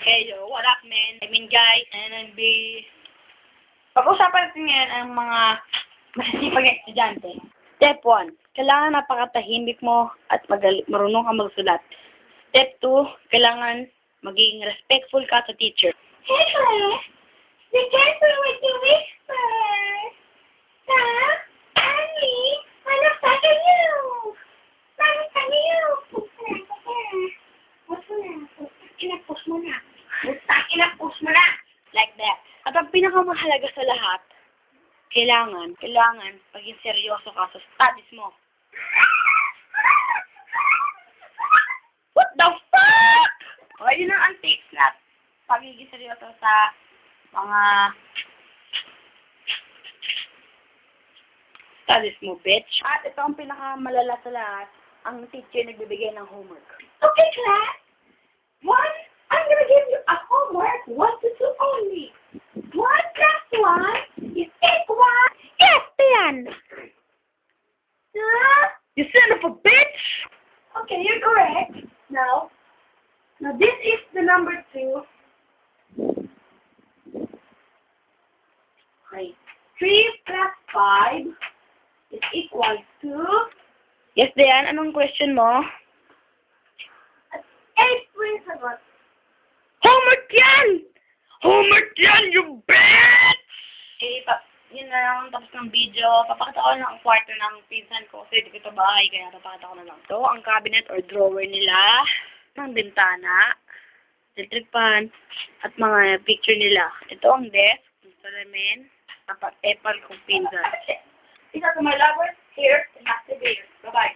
Okay, yo, what up, man? I mean, guys, and pag-usapan natin ngayon ang mga masisipag na estudyante. Step 1, kailangan napakatahimik mo at marunong ka magsulat. Step 2, kailangan maging respectful ka sa teacher. Hey, class. Be careful with the whispers. Stop. Annie, ano sa kayo? Ano sa kayo? Push mo na. Push mo na. Push mo na. Like that. At ang pinakamahalaga sa lahat, kailangan maging seryoso ka sa studies mo. What the fuck? Okay, yun ang tips na pagiging seryoso sa mga studies mo, bitch. At ito ang pinakamalala sa lahat, ang teacher nagbibigay ng homework. Okay, class. One, I'm gonna give you a homework 1 to 2 only. 1 plus 1 is equal. Yes, yan! Huh? You son of a bitch! Okay, you're correct. Now this is the number 2. Okay. 3 plus 5 is equal to Yes, Dayan, anong question mo? 8 points sagot. Homework yan! Homework yan, you bitch! Eh, yun na lang tapos ng video. Papakita ko lang ang kwarto ng pinsan ko kasi dito bahay, kaya papakita ko na lang. Ito, ang cabinet or drawer nila, ng bintana, electric fan, at mga picture nila. Ito ang desk, ang salamin, tapat epal kong pinsan. These are to my lovers here in Activator. Bye-bye.